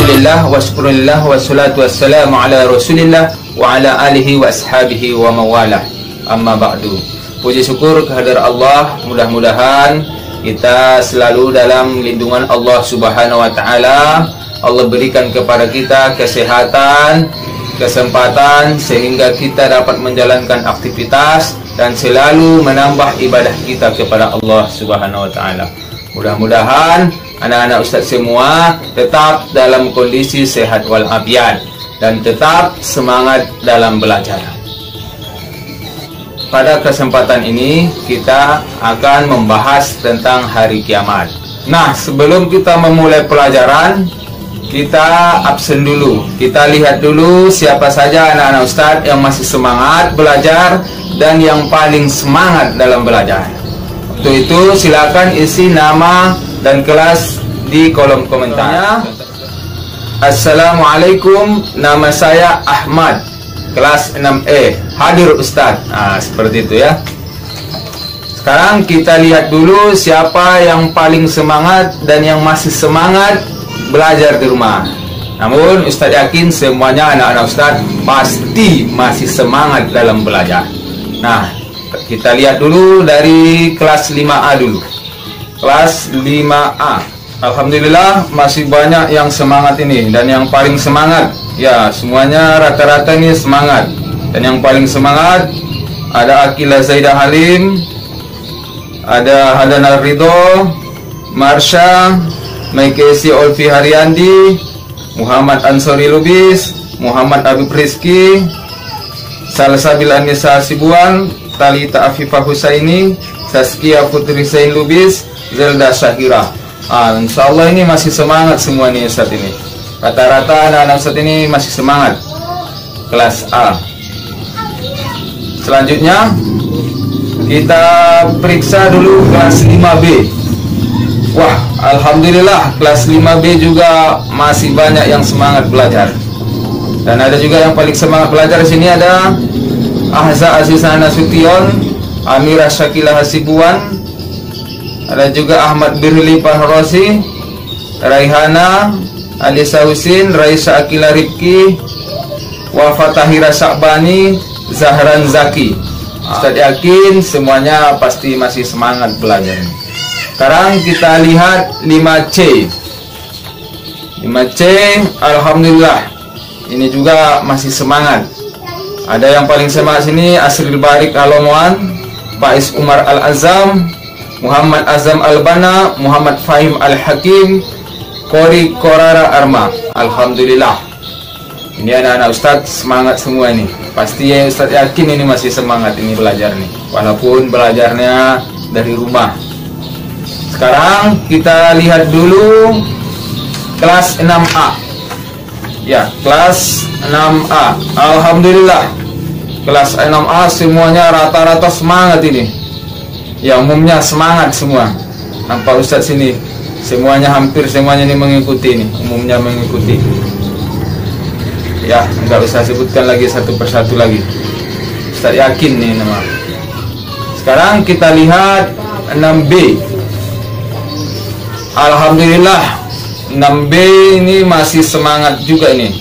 Alhamdulillah wa syukurillah wa salatu wassalamu ala rasulillah wa ala alihi wa ashabihi wa mawalah. Amma ba'du. Puji syukur kehadirat Allah. Mudah-mudahan kita selalu dalam lindungan Allah Subhanahu wa taala. Allah berikan kepada kita kesehatan, kesempatan sehingga kita dapat menjalankan aktivitas dan selalu menambah ibadah kita kepada Allah Subhanahu wa taala. Mudah-mudahan anak-anak Ustaz semua tetap dalam kondisi sehat walafiat dan tetap semangat dalam belajar. Pada kesempatan ini kita akan membahas tentang hari kiamat. Nah, sebelum kita memulai pelajaran, kita absen dulu. Kita lihat dulu siapa saja anak-anak Ustaz yang masih semangat belajar dan yang paling semangat dalam belajar. Untuk itu silakan isi nama dan kelas di kolom komentar. Assalamualaikum, nama saya Ahmad, kelas 6E. Hadir Ustaz. Nah, seperti itu ya. Sekarang kita lihat dulu siapa yang paling semangat dan yang masih semangat belajar di rumah. Namun Ustaz yakin semuanya anak-anak Ustaz pasti masih semangat dalam belajar. Nah, kita lihat dulu dari kelas 5A dulu. Kelas 5A. Alhamdulillah masih banyak yang semangat ini. Dan yang paling semangat, ya semuanya rata-rata ini semangat. Dan yang paling semangat ada Akila Zaidah Halim, ada Hadana Ridho, Marsha, Maikesi Olfi Haryandi, Muhammad Ansori Lubis, Muhammad Abib Rizki, Salsabil Anissa Sibuan, Talita Afifah Husaini, Saskia Putri Zain Lubis, Zelda Syahira. Insyaallah ini masih semangat semua nih Ustaz ini. Rata-rata anak-anak Ustaz ini masih semangat. Kelas A. Selanjutnya kita periksa dulu kelas 5B. Wah, alhamdulillah kelas 5B juga masih banyak yang semangat belajar. Dan ada juga yang paling semangat belajar di sini ada Ahza Azizah Nasution, Amira Syakila Hasibuan, ada juga Ahmad Birli Fahrosi, Raihana, Alisa Husin, Raisa Akila Rifki, Wafatahira Syakbani, Zahran Zaki. Ustaz yakin semuanya pasti masih semangat belajar. Sekarang kita lihat 5C. 5C, alhamdulillah ini juga masih semangat. Ada yang paling semangat sini Asril Barik Alomoan, Faiz Umar Al-Azam, Muhammad Azam Al-Bana, Muhammad Fahim Al-Hakim, Kori Korara Arma. Alhamdulillah. Ini anak-anak Ustadz semangat semua ini. Pasti ya Ustadz yakin ini masih semangat ini belajar nih. Walaupun belajarnya dari rumah. Sekarang kita lihat dulu kelas 6A. Ya, kelas 6A. Alhamdulillah kelas 6A semuanya rata-rata semangat ini. Ya, umumnya semangat semua. Nampak Ustadz sini semuanya hampir semuanya ini mengikuti nih. Umumnya mengikuti. Ya, enggak usah sebutkan lagi satu persatu lagi. Ustadz yakin nih nama. Sekarang kita lihat 6B. Alhamdulillah 6B ini masih semangat juga ini.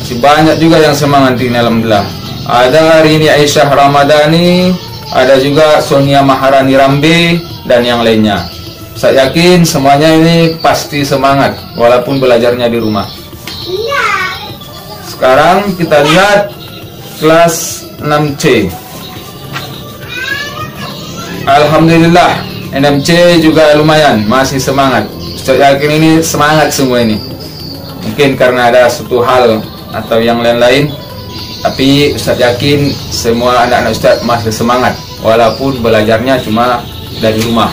Masih banyak juga yang semangat ini, alhamdulillah. Ada Rini Aisyah Ramadhani, ada juga Sonia Maharani Rambe dan yang lainnya. Saya yakin semuanya ini pasti semangat walaupun belajarnya di rumah. Sekarang kita lihat kelas 6C. Alhamdulillah 6C juga lumayan masih semangat. Saya yakin ini semangat semua ini. Mungkin karena ada suatu hal atau yang lain-lain, tapi Ustaz yakin semua anak-anak Ustaz masih semangat walaupun belajarnya cuma dari rumah.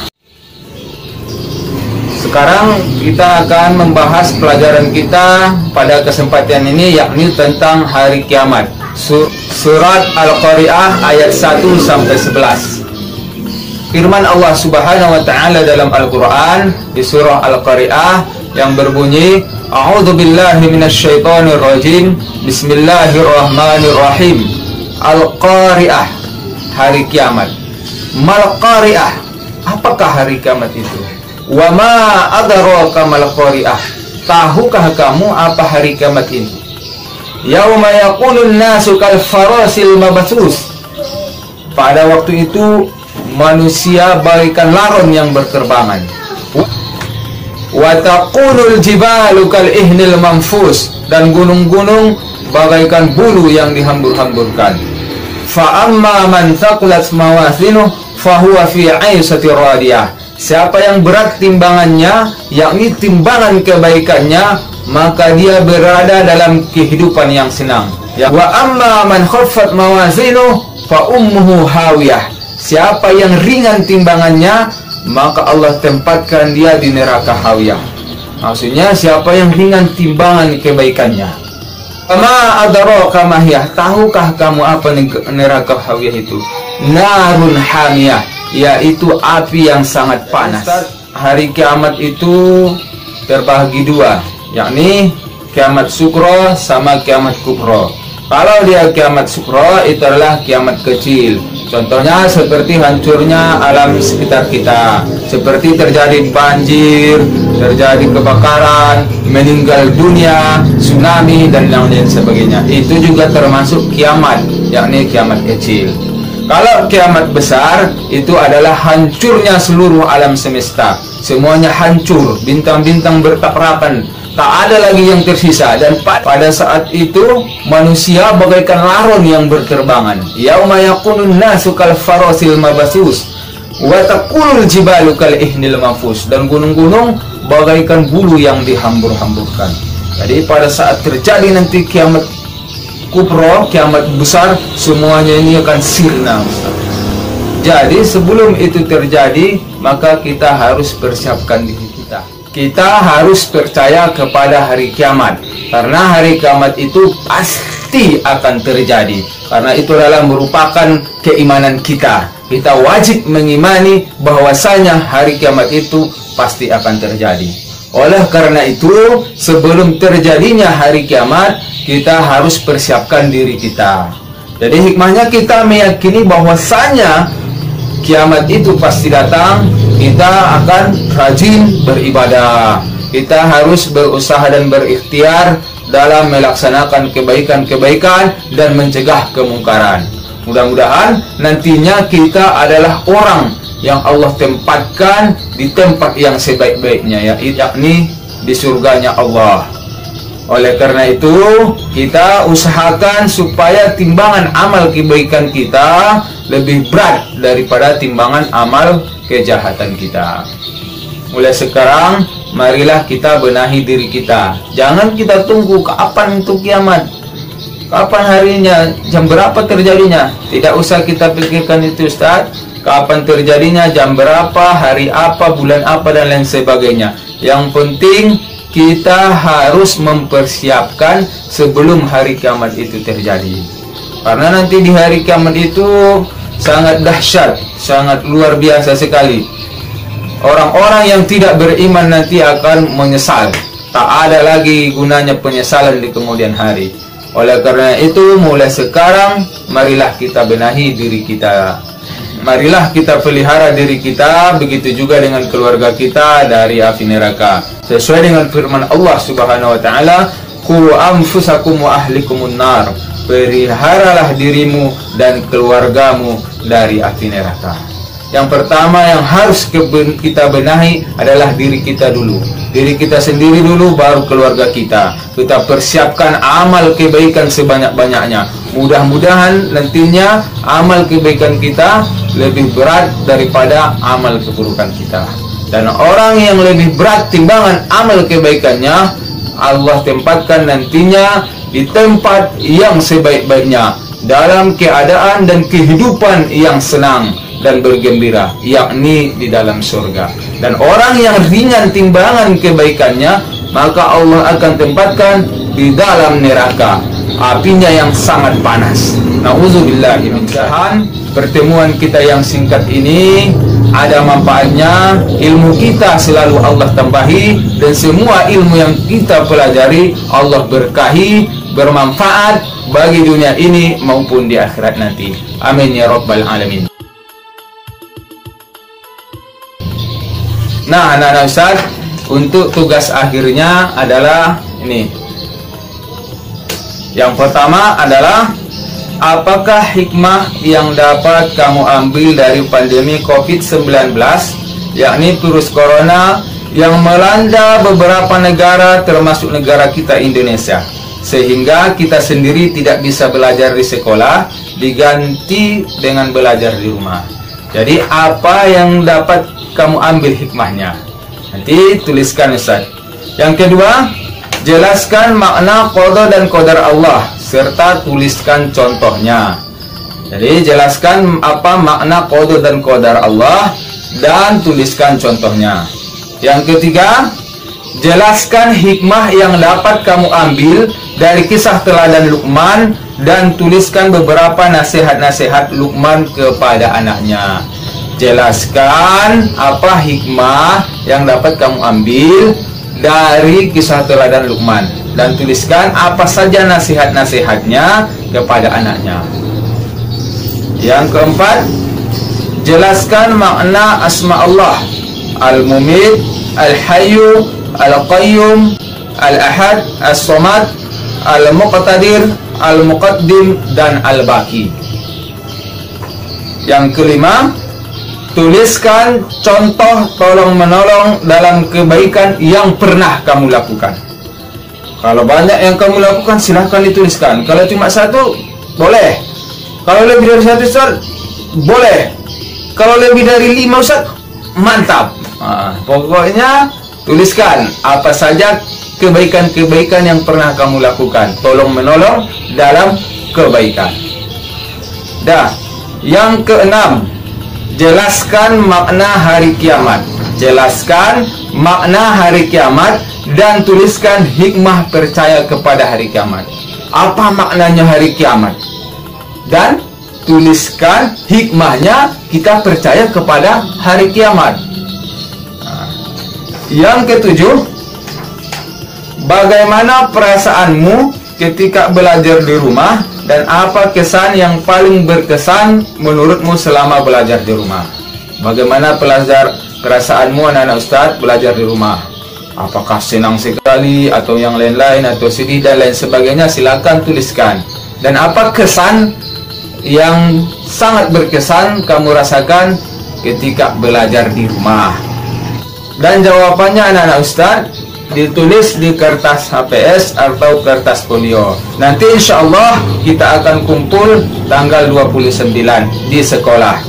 Sekarang kita akan membahas pelajaran kita pada kesempatan ini, yakni tentang hari kiamat. Surat Al-Qari'ah ayat 1 sampai 11. Firman Allah Subhanahu wa taala dalam Al-Qur'an di surah Al-Qari'ah yang berbunyi, A'udzubillahi minasyaitonir rajim. Bismillahirrahmanirrahim. Al-Qari'ah, hari kiamat. Mal Qari'ah, apakah hari kiamat itu? Wa ma adraka mal Qari'ah. tahukah kamu apa hari kiamat ini? Yauma yakunun nasu kal farasil mabasus. Pada waktu itu manusia bagaikan laron yang berterbangan. Wa taqulul jibalu kal ihnil manfus, dan gunung-gunung bagaikan bulu yang dihambur-hamburkan. Fa amma man thaqulat mawazinuh fahuwa fi 'aishatir radiyah. Siapa yang berat timbangannya, yakni timbangan kebaikannya, maka dia berada dalam kehidupan yang senang. Wa amma man khaffat mawazinuh fa ummuhu hawiyah. Siapa yang ringan timbangannya, maka Allah tempatkan dia di neraka hawiyah. Maksudnya siapa yang ringan timbangan kebaikannya. Ma adraka ma hiya, tahukah kamu apa neraka hawiyah itu? Narun hamiyah, yaitu api yang sangat panas. Hari kiamat itu terbagi dua, yakni kiamat sukro sama kiamat kubro. Kalau dia kiamat sukro, itu adalah kiamat kecil. Contohnya seperti hancurnya alam sekitar kita, seperti terjadi banjir, terjadi kebakaran, meninggal dunia, tsunami, dan lain sebagainya. Itu juga termasuk kiamat, yakni kiamat kecil. Kalau kiamat besar, itu adalah hancurnya seluruh alam semesta. Semuanya hancur, bintang-bintang bertabrakan, tak ada lagi yang tersisa. Dan pada saat itu manusia bagaikan laron yang berterbangan. Yauma yakunun nasu kal farasil mabasus wa taqulul jibalu kal ihnil manfus, dan gunung-gunung bagaikan bulu yang dihambur-hamburkan. Jadi pada saat terjadi nanti kiamat kubro, kiamat besar, semuanya ini akan sirna. Jadi sebelum itu terjadi, maka kita harus persiapkan diri kita. Kita harus percaya kepada hari kiamat, karena hari kiamat itu pasti akan terjadi. Karena itu adalah merupakan keimanan kita. Kita wajib mengimani bahwasanya hari kiamat itu pasti akan terjadi. Oleh karena itu, sebelum terjadinya hari kiamat, kita harus persiapkan diri kita. Jadi hikmahnya kita meyakini bahwasanya kiamat itu pasti datang. Kita akan rajin beribadah. Kita harus berusaha dan berikhtiar dalam melaksanakan kebaikan-kebaikan dan mencegah kemungkaran. Mudah-mudahan nantinya kita adalah orang yang Allah tempatkan di tempat yang sebaik-baiknya, yakni di surganya Allah. Oleh karena itu, kita usahakan supaya timbangan amal kebaikan kita lebih berat daripada timbangan amal kejahatan kita. Mulai sekarang, marilah kita benahi diri kita. Jangan kita tunggu kapan itu kiamat, kapan harinya, jam berapa terjadinya. Tidak usah kita pikirkan itu, Ustaz. Kapan terjadinya, jam berapa, hari apa, bulan apa, dan lain sebagainya. Yang penting kita harus mempersiapkan sebelum hari kiamat itu terjadi. Karena nanti di hari kiamat itu sangat dahsyat, sangat luar biasa sekali. Orang-orang yang tidak beriman nanti akan menyesal. Tak ada lagi gunanya penyesalan di kemudian hari. Oleh karena itu, mulai sekarang marilah kita benahi diri kita. Marilah kita pelihara diri kita, begitu juga dengan keluarga kita dari api neraka. Sesuai dengan firman Allah Subhanahu wa taala, "Qu anfusakum wa ahlikumun nar." Peliharalah dirimu dan keluargamu dari api neraka. Yang pertama yang harus kita benahi adalah diri kita dulu. Diri kita sendiri dulu, baru keluarga kita. Kita persiapkan amal kebaikan sebanyak-banyaknya. Mudah-mudahan nantinya amal kebaikan kita lebih berat daripada amal keburukan kita. Dan orang yang lebih berat timbangan amal kebaikannya, Allah tempatkan nantinya di tempat yang sebaik-baiknya, dalam keadaan dan kehidupan yang senang dan bergembira, yakni di dalam surga. Dan orang yang ringan timbangan kebaikannya, maka Allah akan tempatkan di dalam neraka, apinya yang sangat panas. Nauzubillahi min dzalik. Pertemuan kita yang singkat ini ada manfaatnya. Ilmu kita selalu Allah tambahi, dan semua ilmu yang kita pelajari Allah berkahi, bermanfaat bagi dunia ini maupun di akhirat nanti. Amin ya rabbal alamin. Nah, Ustaz, untuk tugas akhirnya adalah ini. Yang pertama adalah, apakah hikmah yang dapat kamu ambil dari pandemi COVID-19, yakni virus corona yang melanda beberapa negara termasuk negara kita Indonesia, sehingga kita sendiri tidak bisa belajar di sekolah, diganti dengan belajar di rumah. Jadi apa yang dapat kamu ambil hikmahnya? Nanti tuliskan Ustaz. Yang kedua, jelaskan makna qada dan qadar Allah serta tuliskan contohnya. Jadi jelaskan apa makna qada dan qadar Allah dan tuliskan contohnya. Yang ketiga, jelaskan hikmah yang dapat kamu ambil dari kisah teladan Luqman dan tuliskan beberapa nasihat-nasihat Luqman kepada anaknya. Jelaskan apa hikmah yang dapat kamu ambil dari kisah teladan Luqman dan tuliskan apa saja nasihat-nasihatnya kepada anaknya. Yang keempat, jelaskan makna asma Allah: Al-Mumit, Al-Hayyu, Al-Qayyum, Al-Ahad, As-Samad, Al-Muqtadir, Al-Muqaddim, dan Al-Baqi. Yang kelima, tuliskan contoh tolong-menolong dalam kebaikan yang pernah kamu lakukan. Kalau banyak yang kamu lakukan, silahkan dituliskan. Kalau cuma satu, boleh. Kalau lebih dari satu, Ustaz, boleh. Kalau lebih dari 5, Ustaz, mantap. Pokoknya tuliskan apa saja kebaikan-kebaikan yang pernah kamu lakukan, tolong-menolong dalam kebaikan. Yang keenam, jelaskan makna hari kiamat. Jelaskan makna hari kiamat dan tuliskan hikmah percaya kepada hari kiamat. Apa maknanya hari kiamat? Dan tuliskan hikmahnya kita percaya kepada hari kiamat. Yang ketujuh, bagaimana perasaanmu ketika belajar di rumah dan apa kesan yang paling berkesan menurutmu selama belajar di rumah? Bagaimana perasaanmu anak-anak Ustadz belajar di rumah? Apakah senang sekali atau yang lain-lain atau sedih dan lain sebagainya? Silakan tuliskan. Dan apa kesan yang sangat berkesan kamu rasakan ketika belajar di rumah? Dan jawabannya anak-anak Ustadz ditulis di kertas HPS atau kertas folio. Nanti insya Allah kita akan kumpul tanggal 29 di sekolah.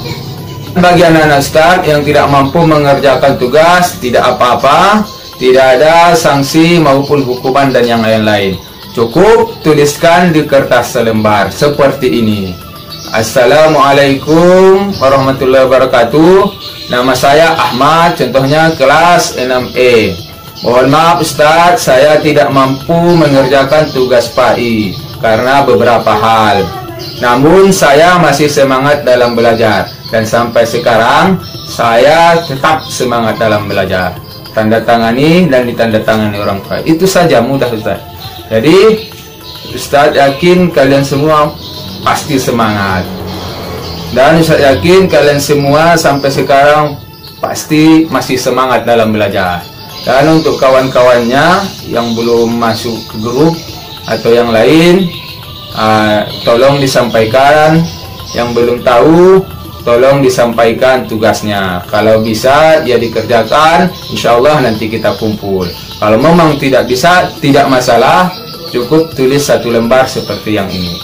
Bagi anak-anak Ustadz yang tidak mampu mengerjakan tugas, tidak apa-apa, tidak ada sanksi maupun hukuman dan yang lain-lain. Cukup tuliskan di kertas selembar seperti ini. Assalamualaikum warahmatullahi wabarakatuh. Nama saya Ahmad, contohnya kelas 6E. Mohon maaf Ustadz, saya tidak mampu mengerjakan tugas PAI karena beberapa hal. Namun saya masih semangat dalam belajar dan sampai sekarang saya tetap semangat dalam belajar. Tanda tangani dan ditandatangani orang tua. Itu saja, mudah Ustadz. Jadi Ustadz yakin kalian semua pasti semangat. Dan Ustaz yakin kalian semua sampai sekarang pasti masih semangat dalam belajar. Dan untuk kawan-kawannya yang belum masuk ke grup atau yang lain, tolong disampaikan. Yang belum tahu, tolong disampaikan tugasnya. Kalau bisa, ya dikerjakan. Insya Allah nanti kita kumpul. Kalau memang tidak bisa, tidak masalah. Cukup tulis satu lembar seperti yang ini.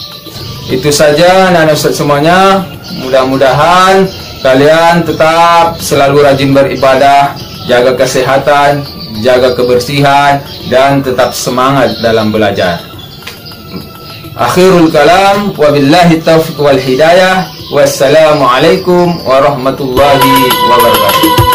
Itu saja anak-anak Ustaz semuanya. Mudah-mudahan kalian tetap selalu rajin beribadah, jaga kesehatan, jaga kebersihan, dan tetap semangat dalam belajar. Akhirul kalam, wabillahi taufiq wal hidayah. Wassalamualaikum warahmatullahi wabarakatuh.